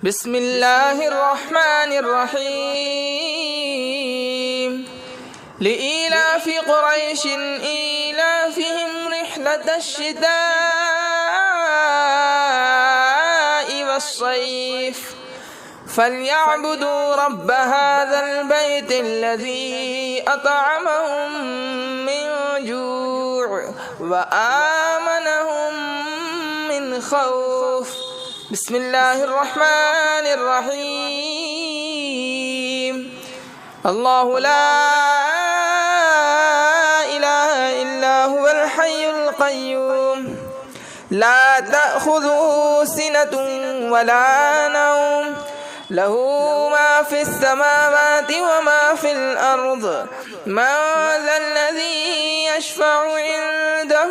بسم الله الرحمن الرحيم لإيلاف قريش إيلافهم رحلة الشتاء والصيف فليعبدوا رب هذا البيت الذي أطعمهم من جوع وآمنهم من خوف. بسم الله الرحمن الرحيم الله لا إله إلا هو الحي القيوم لا تأخذه سنة ولا نوم له ما في السماوات وما في الأرض من ذا الذي يشفع عنده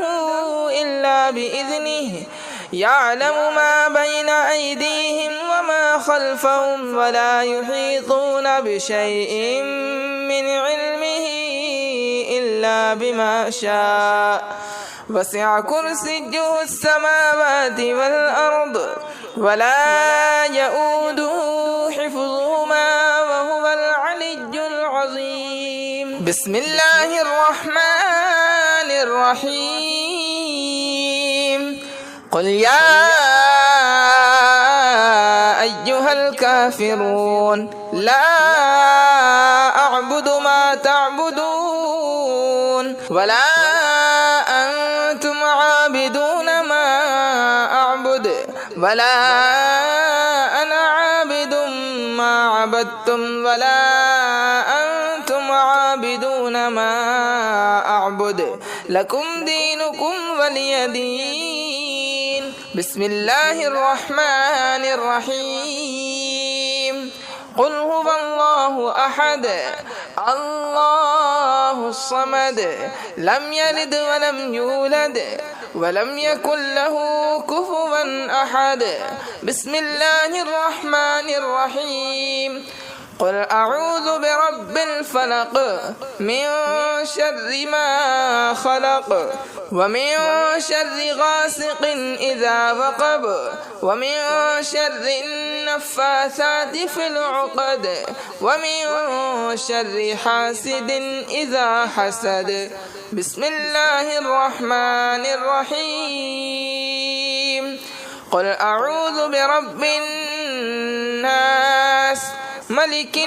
إلا بإذنه يعلم ما بين أيديهم وما خلفهم ولا يحيطون بشيء من علمه إلا بما شاء وسع كرسيه السماوات والأرض ولا يؤوده حفظهما وهو العلي العظيم. بسم الله الرحمن الرحيم قل يا أيها الكافرون لا أعبد ما تعبدون ولا أنتم عابدون ما أعبد ولا أنا عابد ما عبدتم ولا أنتم عابدون ما أعبد لكم دينكم ولي دين. بسم الله الرحمن الرحيم قل هو الله أحد الله الصمد لم يلد ولم يولد ولم يكن له كفوا أحد. بسم الله الرحمن الرحيم قل أعوذ برب الفلق من شر ما خلق ومن شر غاسق إذا وقب ومن شر النفاثات في العقد ومن شر حاسد إذا حسد. بسم الله الرحمن الرحيم قل أعوذ برب الناس ملك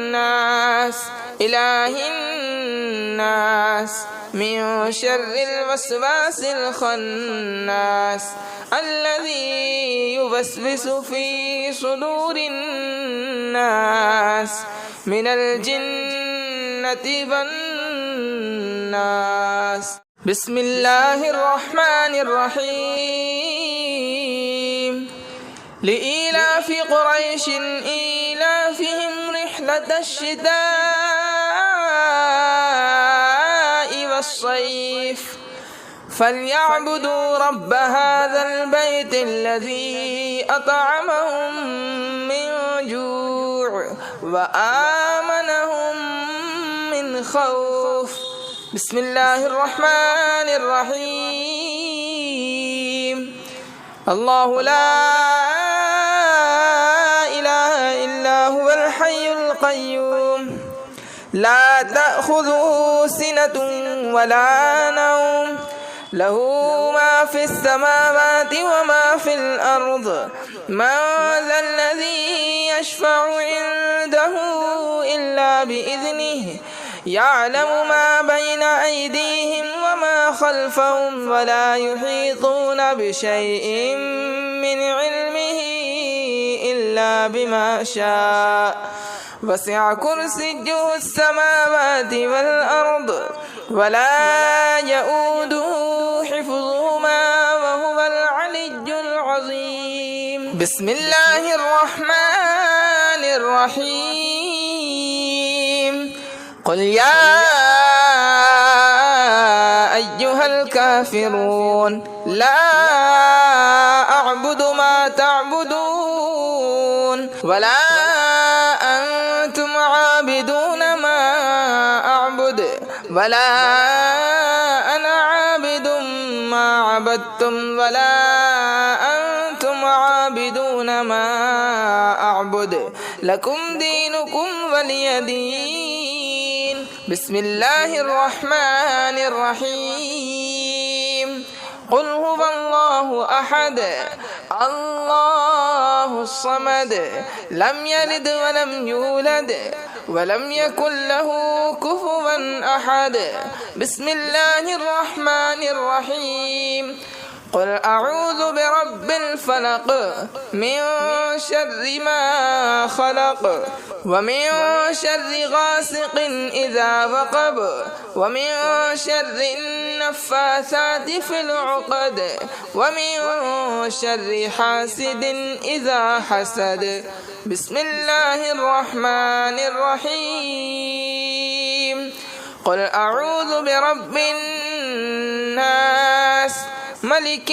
الناس إله الناس من شر الوسواس الخناس الذي يوسوس في صدور الناس من الجنة والناس. بسم الله الرحمن الرحيم لإيلاف قريش إيلافهم رحلة الشتاء والصيف فليعبدوا رب هذا البيت الذي أطعمهم من جوع وآمنهم من خوف. بسم الله الرحمن الرحيم الله لا إله إلا هو الحي القيوم لا تأخذه سنة ولا نوم له ما في السماوات وما في الأرض من ذا الذي يشفع عنده إلا بإذنه يعلم ما بين أيديهم وما خلفهم ولا يحيطون بشيء من علمه إلا بما شاء وسع كرسيه السماوات والأرض ولا يؤوده حفظهما وهو العلي العظيم. بسم الله الرحمن الرحيم قل يا أيها الكافرون لا أعبد ما تعبدون ولا أنتم عابدون ما أعبد ولا أنا عابد ما عبدتم ولا أنتم عابدون ما أعبد لكم دينكم ولي دين. بسم الله الرحمن الرحيم. قل هو الله أحد الله الصمد لم يلد ولم يولد ولم يكن له كفوا أحد. بسم الله الرحمن الرحيم. قل أعوذ برب الفلق من شر ما خلق ومن شر غاسق إذا وقب ومن شر النفاثات في العقد ومن شر حاسد إذا حسد. بسم الله الرحمن الرحيم. قل أعوذ برب الناس ملك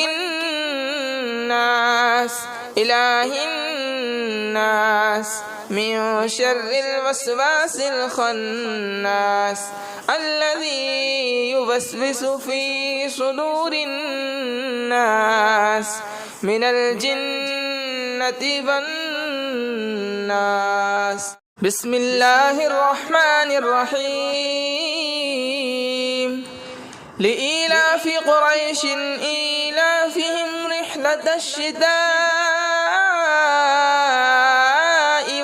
الناس إله الناس من شر الوسواس الخناس الذي يوسوس في صدور الناس من الجنة والناس. بسم الله الرحمن الرحيم. لإيلاف قريش إيلافهم رحلة الشتاء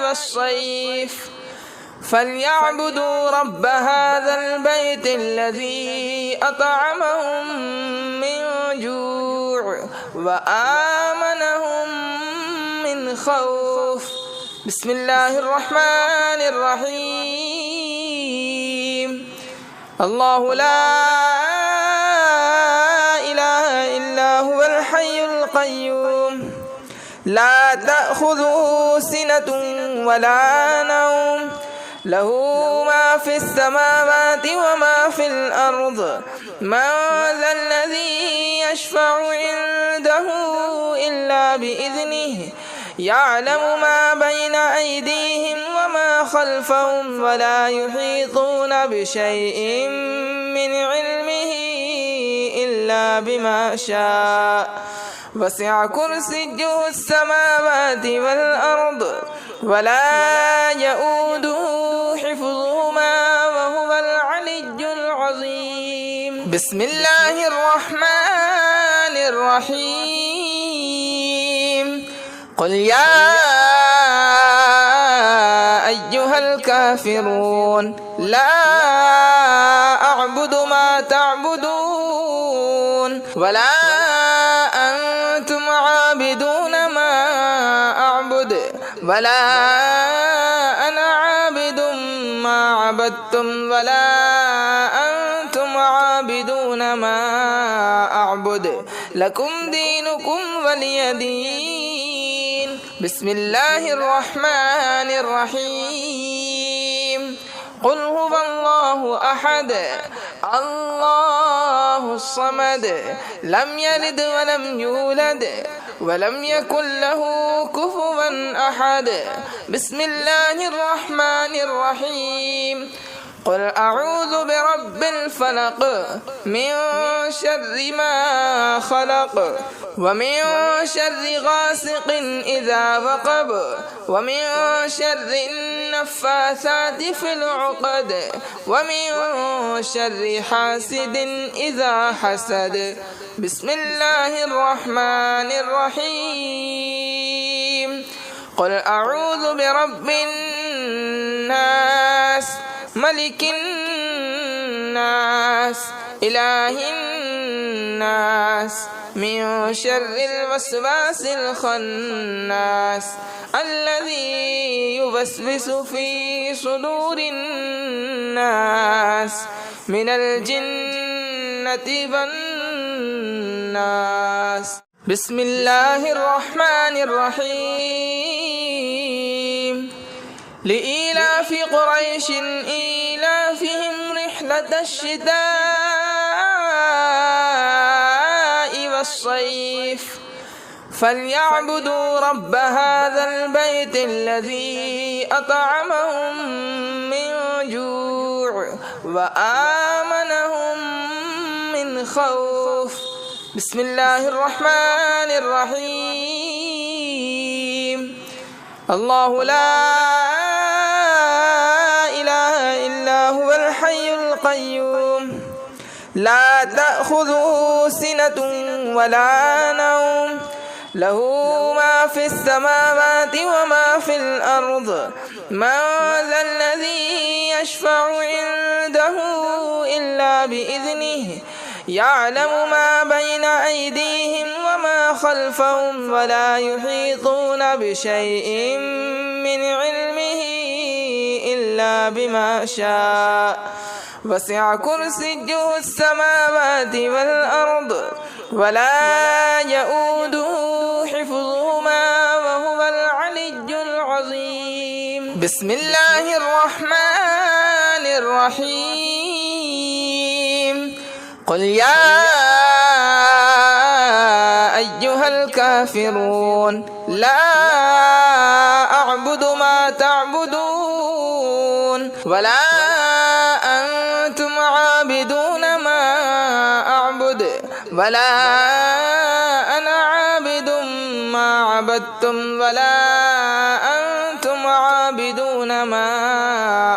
والصيف فليعبدوا رب هذا البيت الذي أطعمهم من جوع وآمنهم من خوف. بسم الله الرحمن الرحيم. الله لا إله إلا هو الحي القيوم لا تأخذه سنة ولا نوم له ما في السماوات وما في الأرض. من ذا الذي يشفع عنده إلا بإذنه يعلم ما بين أيديهم وما خلفهم ولا يحيطون بشيء من علمه إلا بما شاء. وسع كرسيه السماوات والأرض ولا يؤوده حفظهما وهو العلي العظيم. بسم الله الرحمن الرحيم. قل يا أيها الكافرون لا أعبد ما تعبدون ولا أنتم عابدون ما أعبد ولا أنا عابد ما عبدتم ولا أنتم عابدون ما أعبد لكم دينكم ولي دين. بسم الله الرحمن الرحيم. قل هو الله أحد الله الصمد لم يلد ولم يولد ولم يكن له كفوا أحد. بسم الله الرحمن الرحيم. قل أعوذ برب الفلق من شر ما خلق ومن شر غاسق إذا وقب ومن شر النفاثات في العقد ومن شر حاسد إذا حسد. بسم الله الرحمن الرحيم. قل أعوذ برب الناس ملك الناس إله الناس من شر الوسواس الخناس الذي يوسوس في صدور الناس من الجنة والناس. بسم الله الرحمن الرحيم. لإيلاف قريش إيلافهم رحلة الشتاء والصيف فليعبدوا رب هذا البيت الذي أطعمهم من جوع وآمنهم من خوف. بسم الله الرحمن الرحيم. الله لا إله إلا هو الحي القيوم لا تأخذه سنة ولا نوم له ما في السماوات وما في الأرض من ذا الذي يشفع عنده إلا بإذنه يعلم ما بين أيديهم وما خلفهم ولا يحيطون بشيء من علمه إلا بما شاء وسع كرسيه السماوات والأرض ولا يؤوده حفظهما وهو العلي العظيم بسم الله الرحمن الرحيم قل يا أيها الكافرون لا أعبد ما تعبدون ولا أنتم عابدون ما أعبد ولا أنا عابد ما عبدتم ولا أنتم عابدون ما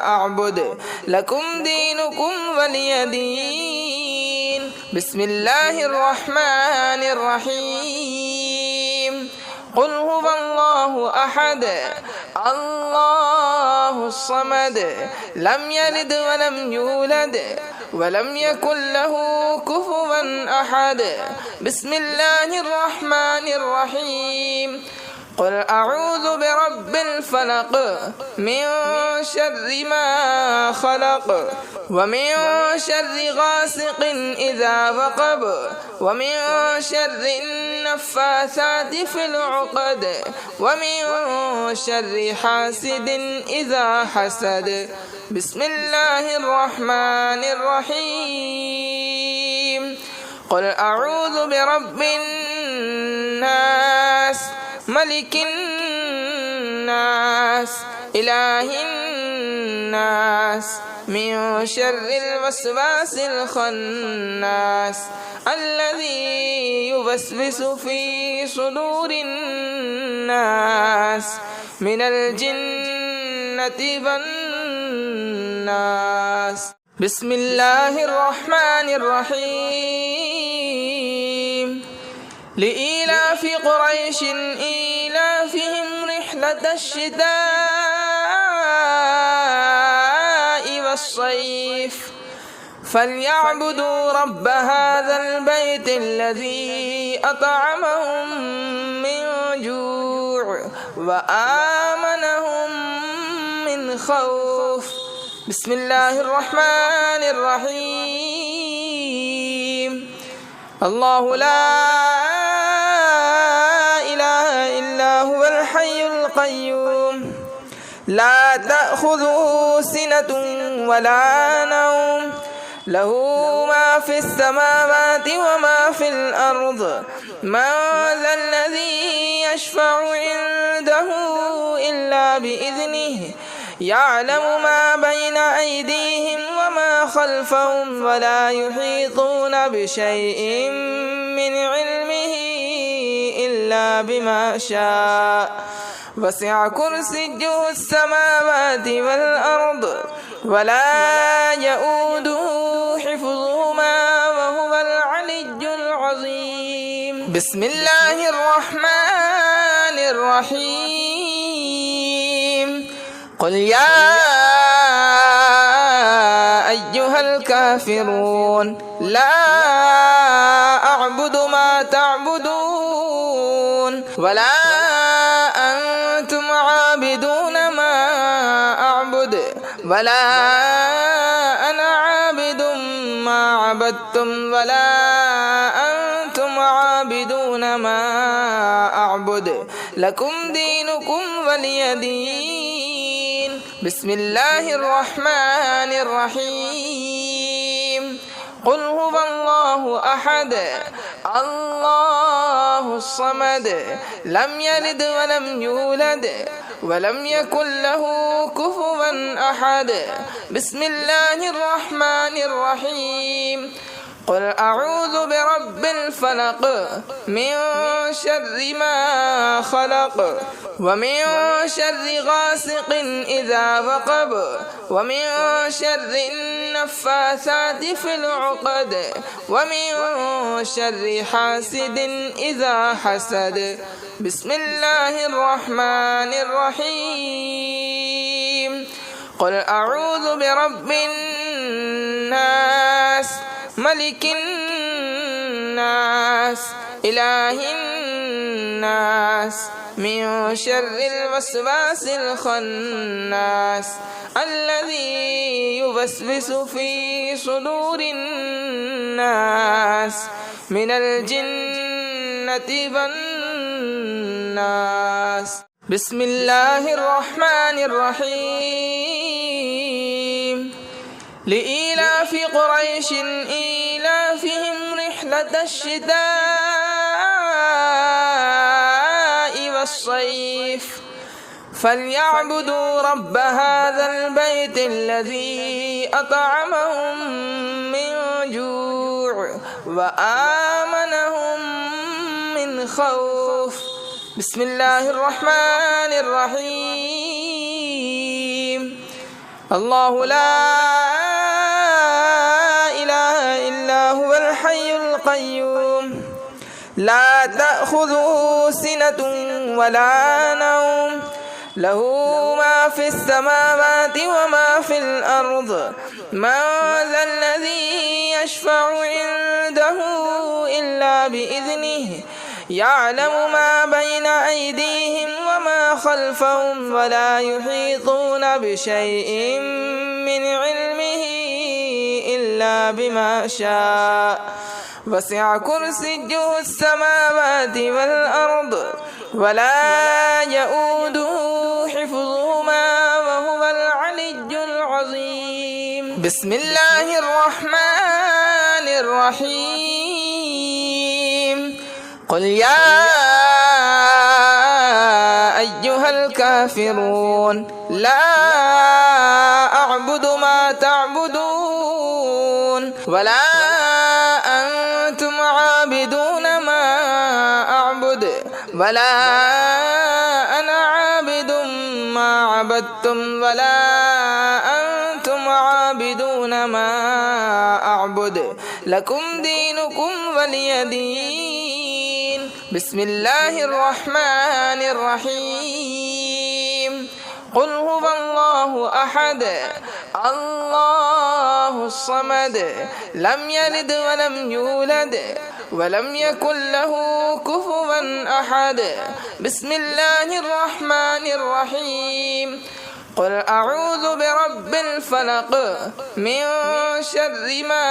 أعبد لكم دينكم ولي دين بسم الله الرحمن الرحيم قل هو الله أحد الله الصمد لم يلد ولم يولد ولم يكن له كفوا أحد بسم الله الرحمن الرحيم قل أعوذ برب الفلق من شر ما خلق ومن شر غاسق إذا وقب ومن شر النفاثات في العقد ومن شر حاسد إذا حسد بسم الله الرحمن الرحيم قل أعوذ برب الناس ملك الناس إله الناس من شر الوسواس الخناس الذي يوسوس في صدور الناس من الجنة والناس بسم الله الرحمن الرحيم لإيلاف قريش إيلافهم رحلة الشتاء والصيف فليعبدوا رب هذا البيت الذي أطعمهم من جوع وآمنهم من خوف بسم الله الرحمن الرحيم الله لا إله إلا هو الحي القيوم لا تأخذه سنة ولا نوم له ما في السماوات وما في الأرض من ذا الذي يشفع عنده إلا بإذنه يعلم ما بين أيديهم وما خلفهم ولا يحيطون بشيء من علمه إلا بما شاء وسع كرسيه السماوات والأرض ولا يؤوده حفظهما وهو العلي العظيم بسم الله الرحمن الرحيم قل يا أيها الكافرون لا أعبد ما تعبدون ولا أنتم عابدون ما أعبد ولا أنا عابد ما عبدتم ولا أنتم عابدون ما أعبد لكم دينكم ولي دين بسم الله الرحمن الرحيم قل هو الله أحد الله الصمد لم يلد ولم يولد ولم يكن له كفوا أحد بسم الله الرحمن الرحيم قل أعوذ برب الفلق من شر ما خلق ومن شر غاسق إذا وقب ومن شر النفاثات في العقد ومن شر حاسد إذا حسد. بسم الله الرحمن الرحيم. قل أعوذ برب الناس ملك الناس إله الناس من شر الوسواس الخناس الذي يوسوس في صدور الناس من الجنة والناس. بسم الله الرحمن الرحيم. لإيلاف قريش إيلافهم رحلة الشتاء والصيف فليعبدوا رب هذا البيت الذي أطعمهم من جوع وآمنهم من خوف. بسم الله الرحمن الرحيم. الله لا إله إلا هو الحي القيوم لا تأخذه سنة ولا نوم له ما في السماوات وما في الأرض. من ذا الذي يشفع عنده إلا بإذنه يعلم ما بين أيديهم وما خلفهم ولا يحيطون بشيء من علمه إلا بما شاء وسع كرسيه السماوات والأرض ولا يؤوده حفظهما وهو العلي العظيم. بسم الله الرحمن الرحيم. قل يا أيها الكافرون لا أعبد ما تعبدون ولا أنتم عابدون ما أعبد ولا أنا عابد ما عبدتم ولا أنتم عابدون ما أعبد لكم دينكم ولي دين. بسم الله الرحمن الرحيم. قل هو الله أحد الله الصمد لم يلد ولم يولد ولم يكن له كفوا أحد. بسم الله الرحمن الرحيم. قل أعوذ برب الفلق من شر ما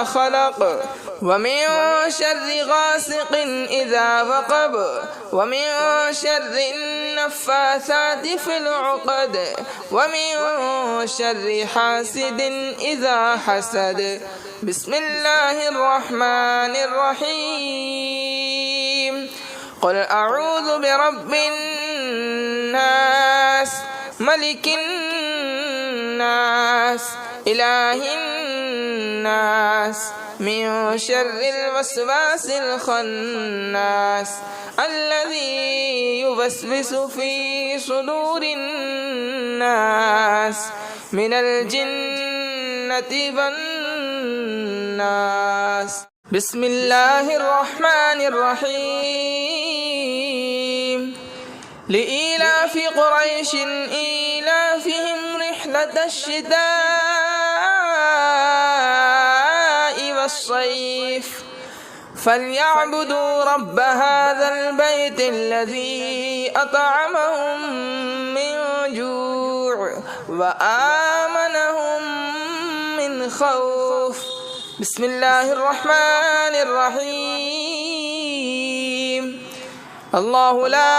خلق ومن شر غاسق إذا وقب ومن شر النفاثات في العقد ومن شر حاسد إذا حسد. بسم الله الرحمن الرحيم. قل أعوذ برب الناس ملك الناس إله الناس من شر الوسواس الخناس الذي يوسوس في صدور الناس من الجنة والناس. بسم الله الرحمن الرحيم. لإيلاف قريش إيلافهم رحلة الشتاء والصيف فليعبدوا رب هذا البيت الذي أطعمهم من جوع وآمنهم من خوف. بسم الله الرحمن الرحيم. الله لا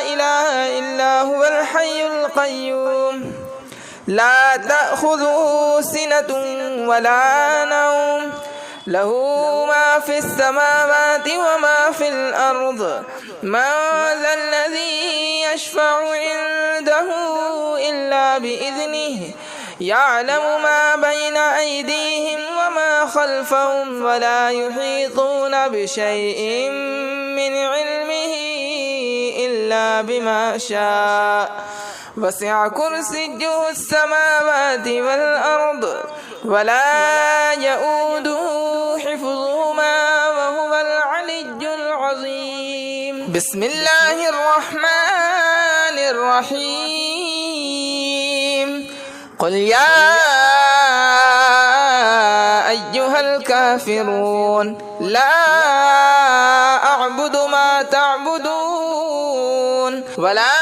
إله إلا هو الحي القيوم لا تأخذه سنة ولا نوم له ما في السماوات وما في الأرض. من ذا الذي يشفع عنده إلا بإذنه يعلم ما بين أيديهم وما خلفهم ولا يحيطون بشيء من علمه إلا بما شاء وسع كرسيه السماوات والأرض ولا يؤوده حفظهما وهو العلي العظيم. بسم الله الرحمن الرحيم. قل يا أيها الكافرون لا أعبد ما تعبدون ولا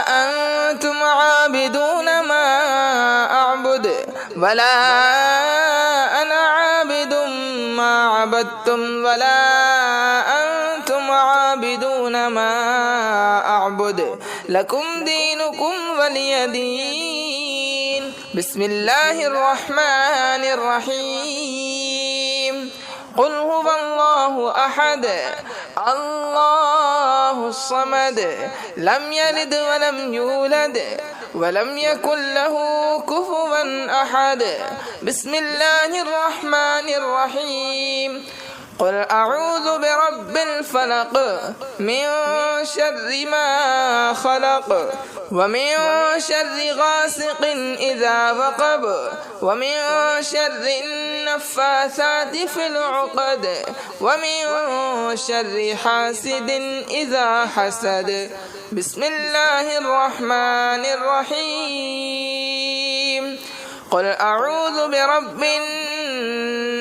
أنتم عابدون ما أعبد ولا أنا عابد ما عبدتم ولا أنتم عابدون ما أعبد لكم دينكم ولي دين. بسم الله الرحمن الرحيم. قل هو الله أحد الله الصمد لم يلد ولم يولد ولم يكن له كفوا أحد. بسم الله الرحمن الرحيم. قل أعوذ برب الفلق من شر ما خلق ومن شر غاسق إذا وقب ومن شر النفاثات في العقد ومن شر حاسد إذا حسد. بسم الله الرحمن الرحيم. قل أعوذ برب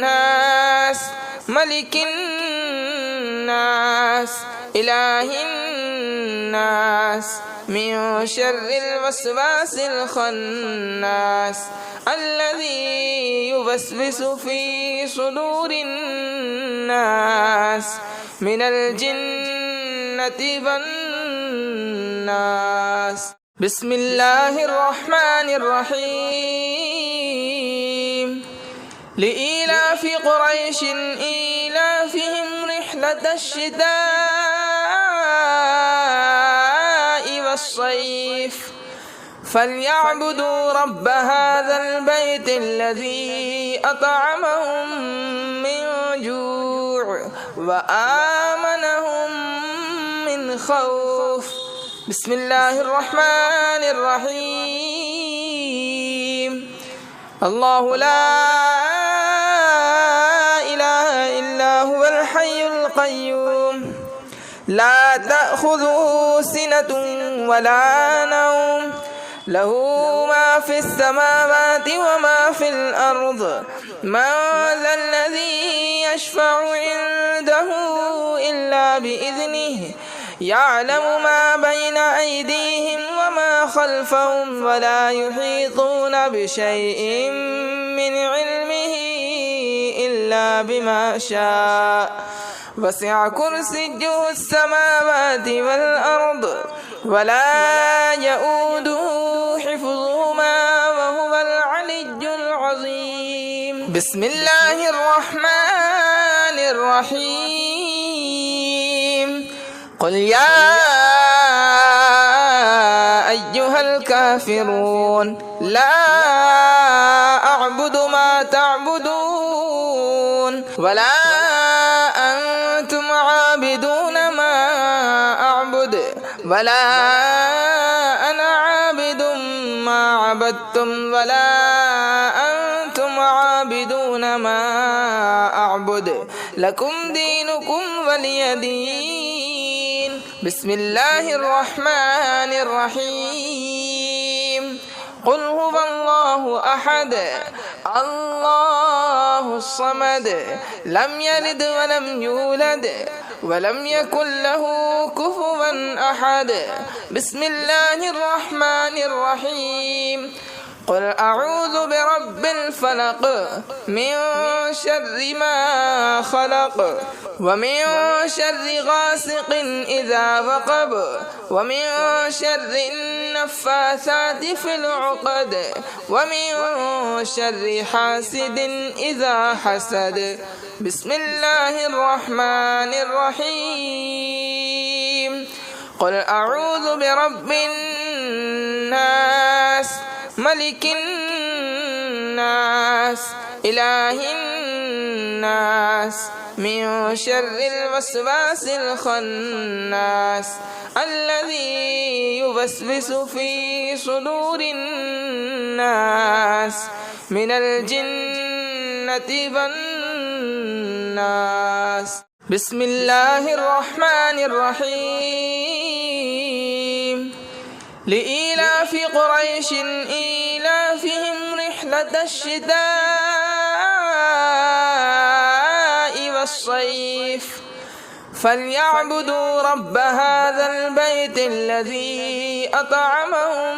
الناس ملك الناس إله الناس من شر الوسواس الخناس الذي يوسوس في صدور الناس من الجنة والناس. بسم الله الرحمن الرحيم. لإيلاف قريش إيلافهم رحلة الشتاء والصيف فليعبدوا رب هذا البيت الذي أطعمهم من جوع وآمنهم من خوف. بسم الله الرحمن الرحيم. الله لا إله إلا هو الحي القيوم لا تأخذه سنة ولا نوم له ما في السماوات وما في الأرض. من ذا الذي يشفع عنده إلا بإذنه يعلم ما بين أيديهم وما خلفهم ولا يحيطون بشيء من علمه إلا بما شاء وسع كرسيه السماوات والأرض ولا يؤوده حفظهما وهو العلي العظيم. بسم الله الرحمن الرحيم. قل يا أيها الكافرون لا أعبد ما تعبدون ولا أنتم عابدون ما أعبد ولا أنا عابد ما عبدتم ولا أنتم عابدون ما أعبد لكم دينكم ولي دين. بسم الله الرحمن الرحيم. قل هو الله أحد الله الصمد لم يلد ولم يولد ولم يكن له كفوا أحد. بسم الله الرحمن الرحيم. قل أعوذ برب الفلق من شر ما خلق ومن شر غاسق إذا وقب ومن شر النفاثات في العقد ومن شر حاسد إذا حسد. بسم الله الرحمن الرحيم. قل أعوذ برب الناس ملك الناس الناس إله الناس من شر الوسواس الخناس الذي يوسوس في صدور الناس من الجنة والناس. بسم الله الرحمن الرحيم. لإيلاف قريش إيلافهم رحلة الشتاء والصيف فليعبدوا رب هذا البيت الذي أطعمهم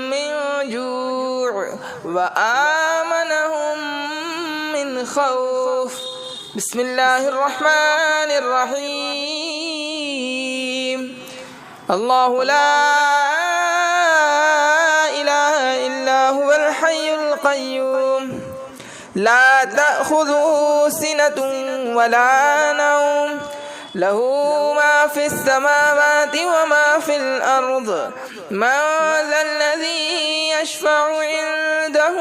من جوع وآمنهم من خوف. بسم الله الرحمن الرحيم. الله لا إله إلا هو الحي القيوم لا تأخذه سنة ولا نوم له ما في السماوات وما في الأرض. من ذا الذي يشفع عنده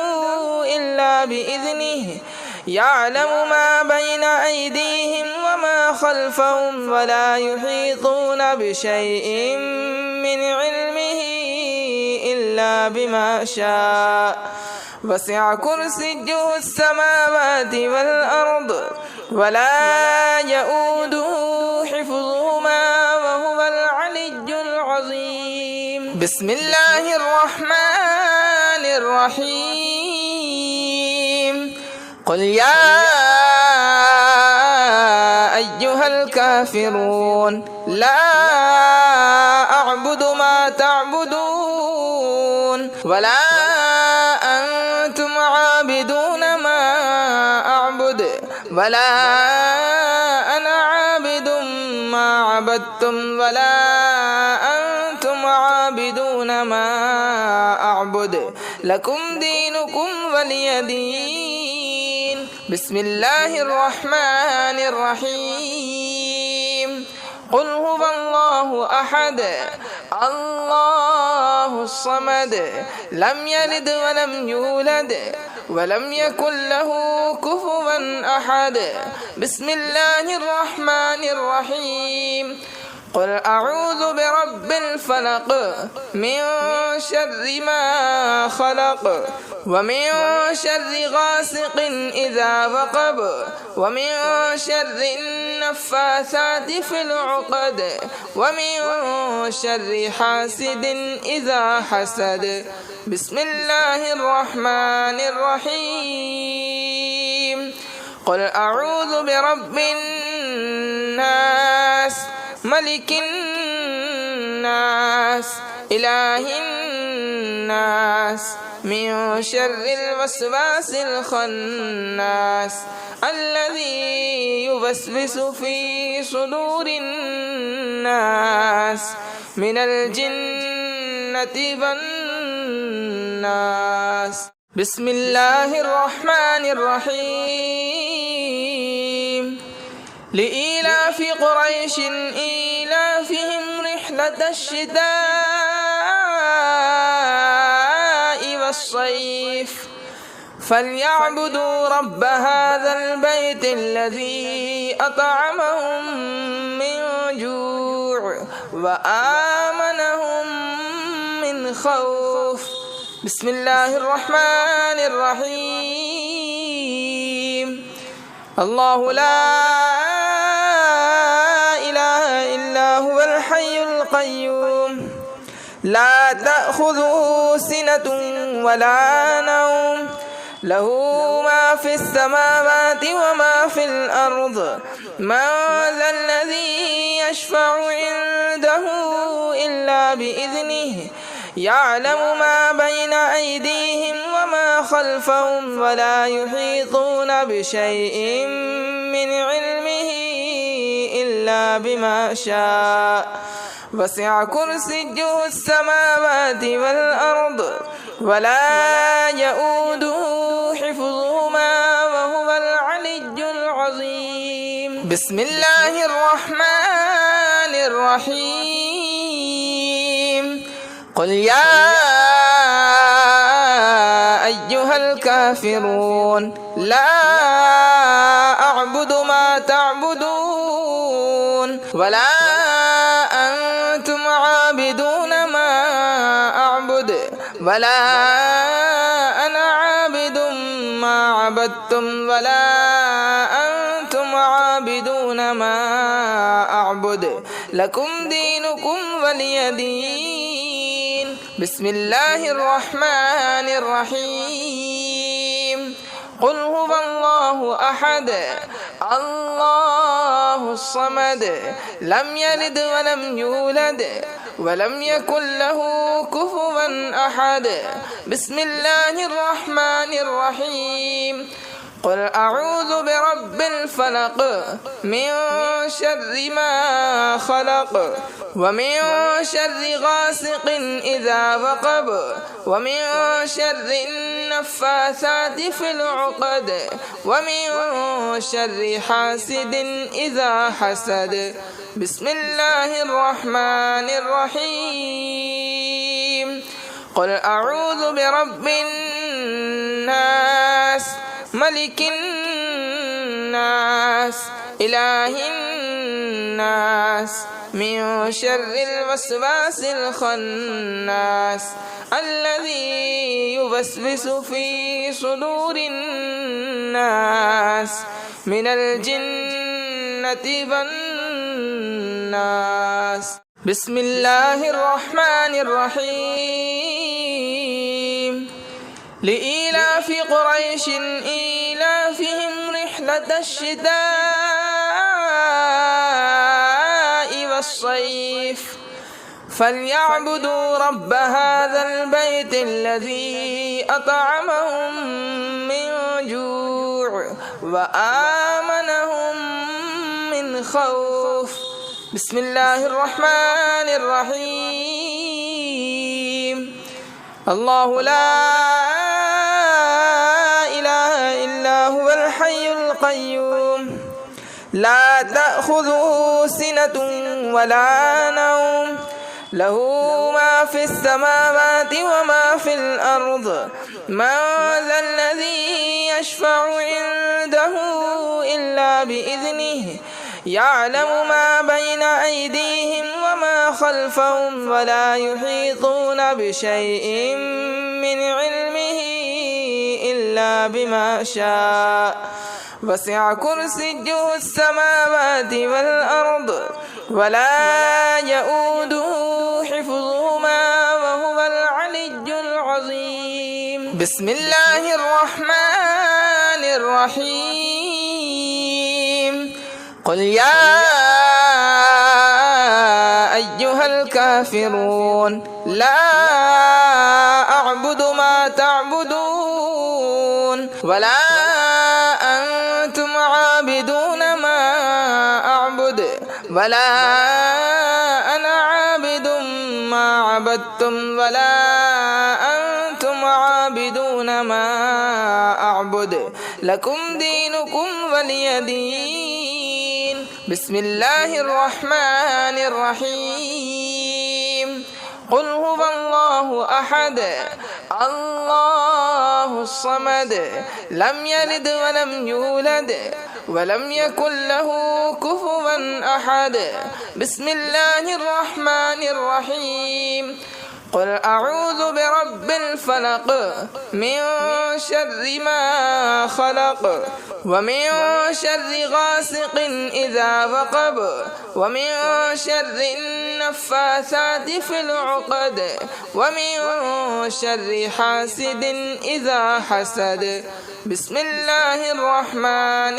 إلا بإذنه يعلم ما بين أيديهم وما خلفهم ولا يحيطون بشيء من علمه إلا بما شاء وسع كرسيه السماوات والأرض ولا يؤوده حفظهما وهو العلي العظيم. بسم الله الرحمن الرحيم. قل يا أيها الكافرون لا أعبد ما تعبدون ولا أنتم عابدون ما أعبد ولا أنا عابد ما عبدتم ولا أنتم عابدون ما أعبد لكم دينكم ولي دين. بسم الله الرحمن الرحيم. قل هو الله أحد الله الصمد لم يلد ولم يولد ولم يكن له كفوا أحد. بسم الله الرحمن الرحيم. قل أعوذ برب الفلق من شر ما خلق ومن شر غاسق إذا وقب ومن شر النفاثات في العقد ومن شر حاسد إذا حسد. بسم الله الرحمن الرحيم. قل أعوذ برب الناس ملك الناس إله الناس من شر الوسواس الخناس الذي يوسوس في صدور الناس من الجنة والناس. بسم الله الرحمن الرحيم. لإيلاف قريش إيلافهم رحلة الشتاء والصيف فليعبدوا رب هذا البيت الذي أطعمهم من جوع وآمنهم من خوف. بسم الله الرحمن الرحيم. الله لا إله إلا هو الحي القيوم لا تأخذه سنة ولا نوم له ما في السماوات وما في الأرض. من ذا الذي يشفع عنده إلا بإذنه يعلم ما بين أيديهم وما خلفهم ولا يحيطون بشيء من علمه إلا بما شاء وسع كرسيه السماوات والأرض ولا يؤوده حفظهما وهو العلي العظيم. بسم الله الرحمن الرحيم. قل يا أيها أيها الكافرون لا أعبد ما تعبدون ولا أنتم عابدون ما أعبد ولا أنا عابد ما عبدتم ولا أنتم عابدون ما أعبد لكم دينكم ولي دين. بسم الله الرحمن الرحيم. قل هو الله أحد الله الصمد لم يلد ولم يولد ولم يكن له كفوا أحد. بسم الله الرحمن الرحيم. قل أعوذ برب الفلق من شر ما خلق ومن شر غاسق إذا وقب ومن شر النفاثات في العقد ومن شر حاسد إذا حسد. بسم الله الرحمن الرحيم. قل أعوذ برب الناس ملك الناس إله الناس من شر الوسواس الخناس الذي يوسوس في صدور الناس من الجنة والناس. بسم الله الرحمن الرحيم. لإيلاف قريش إيلافهم رحلة الشتاء والصيف فليعبدوا رب هذا البيت الذي أطعمهم من جوع وآمنهم من خوف. بسم الله الرحمن الرحيم. الله لا إله إلا هو الحي القيوم لا تأخذه سنة ولا نوم له ما في السماوات وما في الأرض. من ذا الذي يشفع عنده إلا بإذنه يعلم ما بين أيديهم وما خلفهم ولا يحيطون بشيء من علمه إلا بما شاء وسع كرسيه السماوات والأرض ولا يؤوده حفظهما وهو العلي العظيم. بسم الله الرحمن الرحيم. قل يا أيها الكافرون لا أعبد ما تعبدون ولا أنتم عابدون ما أعبد ولا أنا عابد ما عبدتم ولا أنتم عابدون ما أعبد لكم دينكم ولي دين. بسم الله الرحمن الرحيم. قل هو الله أحد الله الصمد لم يلد ولم يولد ولم يكن له كفوا أحد. بسم الله الرحمن الرحيم. قل أعوذ برب الفلق من شر ما خلق ومن شر غاسق إذا وقب ومن شر النفاثات في العقد ومن شر حاسد إذا حسد. بسم الله الرحمن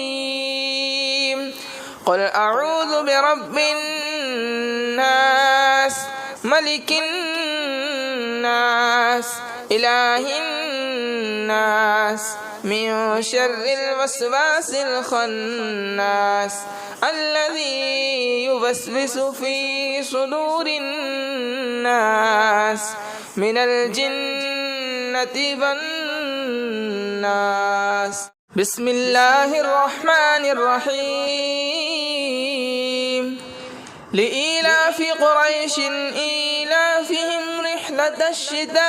الرحيم. قل أعوذ برب الناس ملك الناس إله الناس من شر الوسواس الخناس الذي يوسوس في صدور الناس من الجنة والناس. بسم الله الرحمن الرحيم. لإيلاف قريش إيلافهم رحلة الشتاء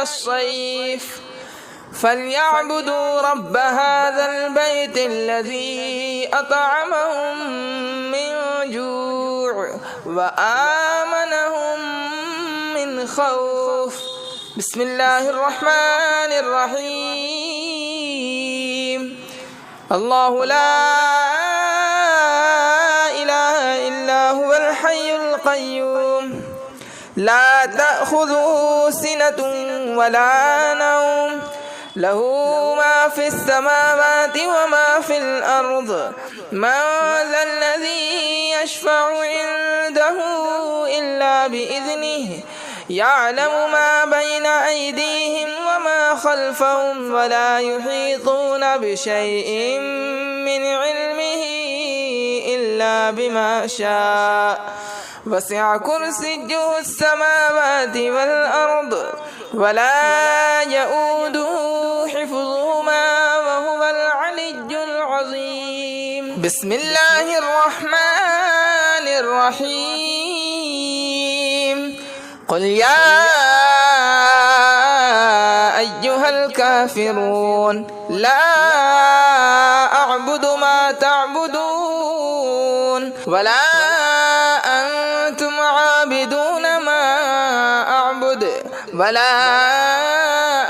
والصيف فليعبدوا رب هذا البيت الذي أطعمهم من جوع وآمنهم من خوف. بسم الله الرحمن الرحيم. الله لا إله إلا هو الحي القيوم لا تأخذه سنة ولا نوم له ما في السماوات وما في الأرض من ذا الذي يشفع عنده إلا بإذنه يعلم ما بين أيديهم وما خلفهم ولا يحيطون بشيء من علمه إلا بما شاء وسع كرسيه السماوات والأرض ولا يؤوده حفظهما وهو العلي العظيم. بسم الله الرحمن الرحيم. قل يا أيها الكافرون لا أعبد ما تعبدون ولا أنتم عابدون ما أعبد ولا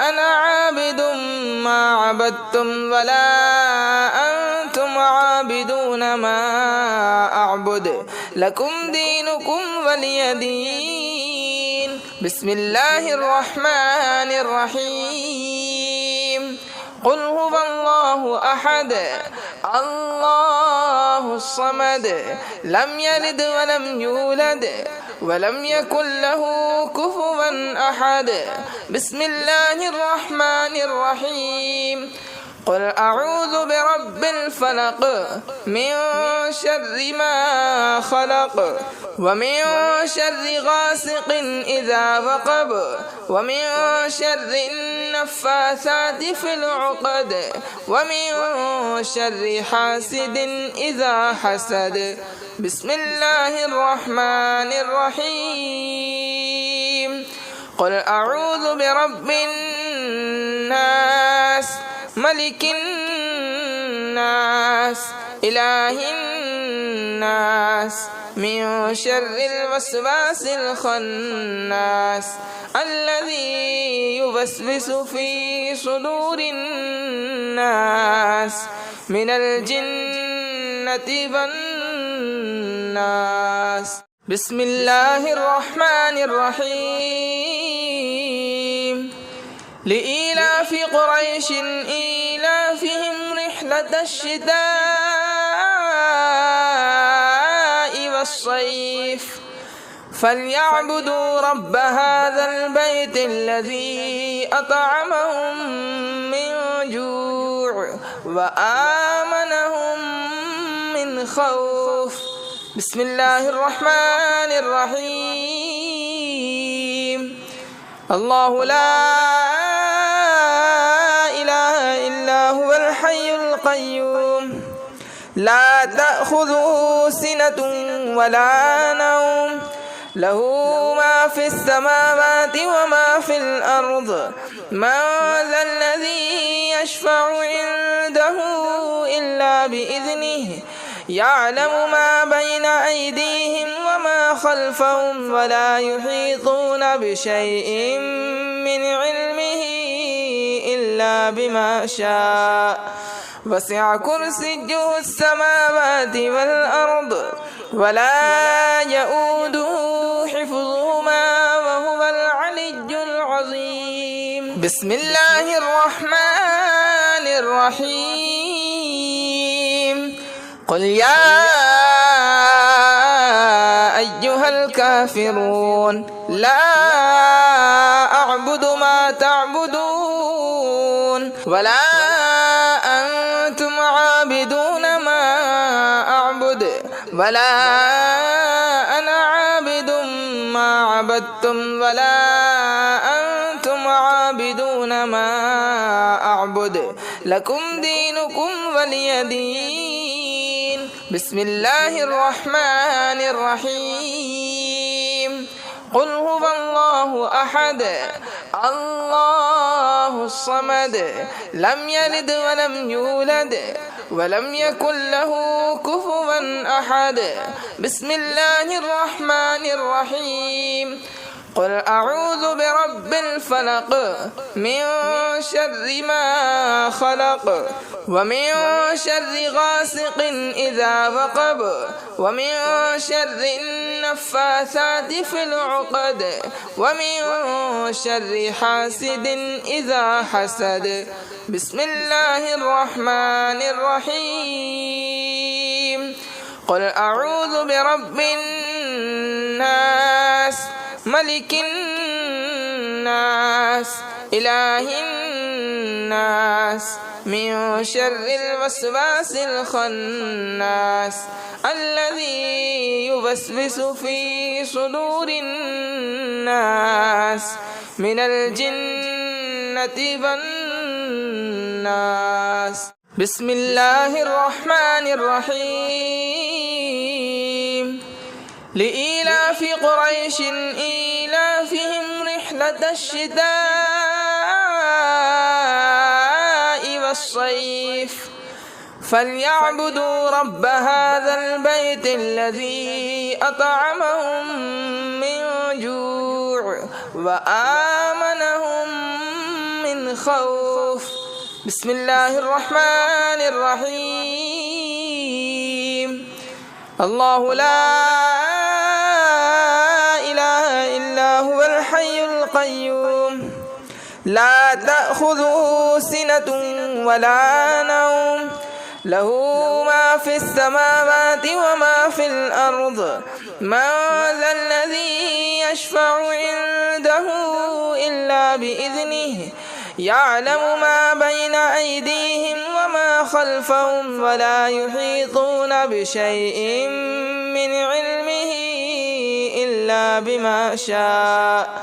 أنا عابد ما عبدتم ولا أنتم عابدون ما أعبد لكم دينكم ولي دين. بسم الله الرحمن الرحيم. قل هو الله أحد الله الصمد لم يلد ولم يولد ولم يكن له كفوا أحد. بسم الله الرحمن الرحيم. قل أعوذ برب الفلق من شر ما خلق ومن شر غاسق إذا وقب ومن شر النفاثات في العقد ومن شر حاسد إذا حسد. بسم الله الرحمن الرحيم. قل أعوذ برب الناس ملك الناس إله الناس من شر الوسواس الخناس الذي يوسوس في صدور الناس من الجنة والناس. بسم الله الرحمن الرحيم. لإيلاف قريش إيلافهم رحلة الشتاء والصيف فليعبدوا رب هذا البيت الذي أطعمهم من جوع وآمنهم من خوف. بسم الله الرحمن الرحيم. الله لا إله إلا هو الحي القيوم لا تأخذه سنة ولا نوم له ما في السماوات وما في الأرض من ذا الذي يشفع عنده إلا بإذنه يعلم ما بين أيديهم وما خلفهم ولا يحيطون بشيء من علمه إلا بما شاء وسع كرسيه السماوات والأرض ولا يؤوده حفظهما وهو العلي العظيم. بسم الله الرحمن الرحيم. قل يا أيها الكافرون لا أعبد ما تعبدون ولا أنتم عابدون ما أعبد ولا أنا عابد ما عبدتم ولا أنتم عابدون ما أعبد لكم دينكم ولي دين. بسم الله الرحمن الرحيم. قل هو الله أحد الله الصمد لم يلد ولم يولد ولم يكن له كفوا أحد بسم الله الرحمن الرحيم قل أعوذ برب الفلق من شر ما خلق ومن شر غاسق إذا وقب ومن شر النفاثات في العقد ومن شر حاسد إذا حسد بسم الله الرحمن الرحيم قل أعوذ برب الناس ملك الناس إله الناس من شر الوسواس الخناس الذي يوسوس في صدور الناس من الجنة والناس بسم الله الرحمن الرحيم لإيلاف قريش إيلافهم رحلة الشتاء والصيف فليعبدوا رب هذا البيت الذي أطعمهم من جوع وآمنهم من خوف بسم الله الرحمن الرحيم الله لا إله إلا هو الحي القيوم لا تأخذه سنة ولا نوم له ما في السماوات وما في الأرض من ذا الذي يشفع عنده إلا بإذنه يعلم ما بين أيديهم وما خلفهم ولا يحيطون بشيء من علمه إلا بما شاء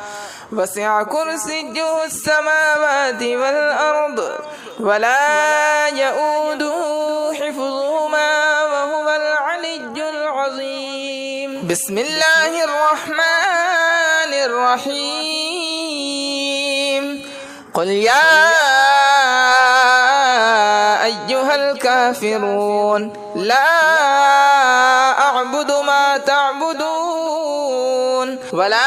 وسع كرسيه السماوات والأرض ولا يؤوده حفظهما وهو العلي العظيم بسم الله الرحمن الرحيم قل يا أيها الكافرون لا أعبد ما تعبدون ولا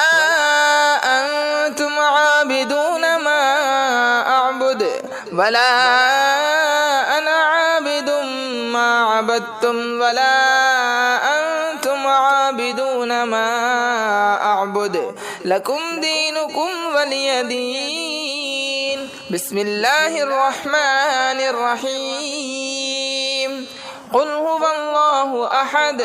أنتم عابدون ما أعبد ولا أنا عابد ما عبدتم ولا أنتم عابدون ما أعبد لكم دينكم ولي دين بسم الله الرحمن الرحيم قل هو الله أحد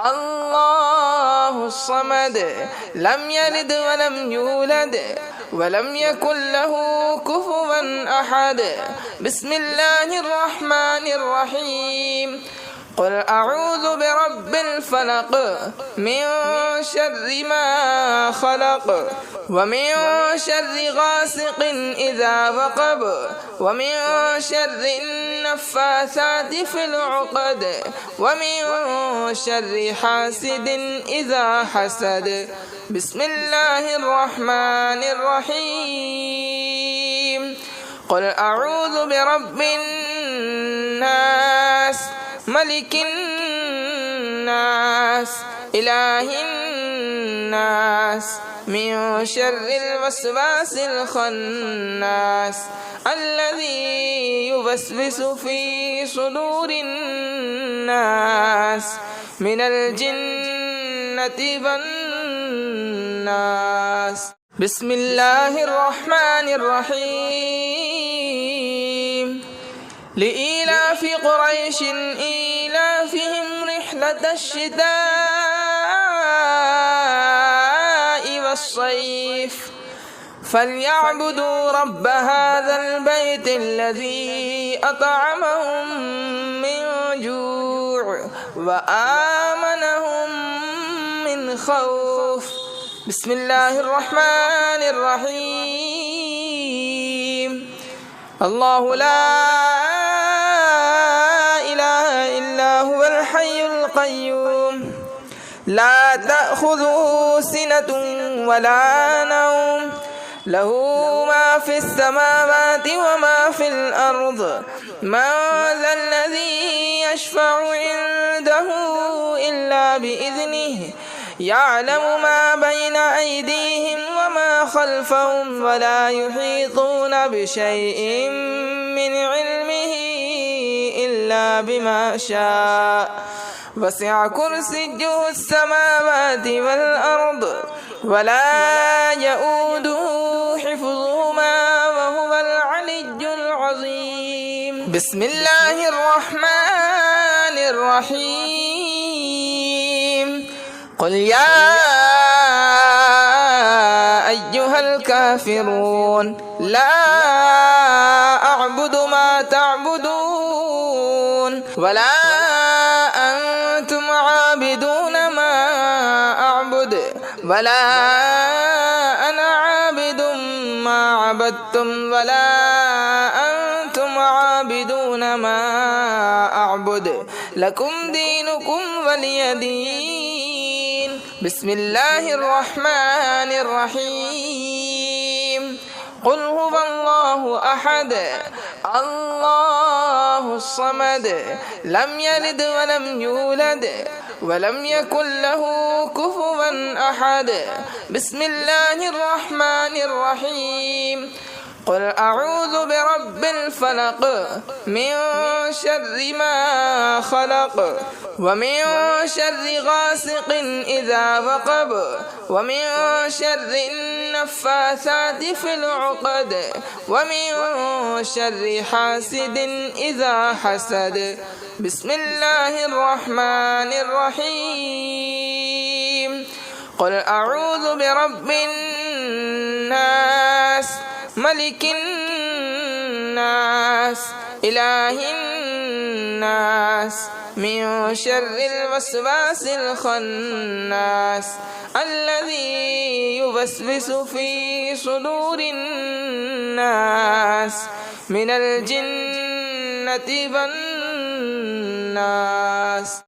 الله الصمد لم يلد ولم يولد ولم يكن له كفوا أحد بسم الله الرحمن الرحيم قل أعوذ برب الفلق من شر ما خلق ومن شر غاسق إذا وقب ومن شر النفاثات في العقد ومن شر حاسد إذا حسد بسم الله الرحمن الرحيم قل أعوذ برب الناس ملك الناس إله الناس من شر الوسواس الخناس الذي يوسوس في صدور الناس من الجنة والناس بسم الله الرحمن الرحيم لإيلاف قريش إيلافهم رحلة الشتاء والصيف فليعبدوا رب هذا البيت الذي أطعمهم من جوع وآمنهم من خوف بسم الله الرحمن الرحيم الله لا إله إلا هو الحي القيوم لا تأخذه سنة ولا نوم له ما في السماوات وما في الأرض من ذا الذي يشفع عنده إلا بإذنه يعلم ما بين أيديهم وما خلفهم ولا يحيطون بشيء من علمه إلا بما شاء وسع كرسيه السماوات والأرض ولا يؤوده حفظهما وهو العلي العظيم. بسم الله الرحمن الرحيم. قل يا أيها الكافرون لا أعبد ما تعبدون ولا أنتم عابدون ما أعبد ولا أنا عابد ما عبدتم ولا أنتم عابدون ما أعبد لكم دينكم ولي دين. بسم الله الرحمن الرحيم. قل هو الله أحد الله الصمد لم يلد ولم يولد ولم يكن له كفوا أحد. بسم الله الرحمن الرحيم. قل أعوذ برب الفلق من شر ما خلق ومن شر غاسق إذا وقب ومن شر النفاثات في العقد ومن شر حاسد إذا حسد. بسم الله الرحمن الرحيم. قل أعوذ برب الناس ملك الناس إله الناس من شر الوسواس الخناس الذي يوسوس في صدور الناس من الجنة والناس.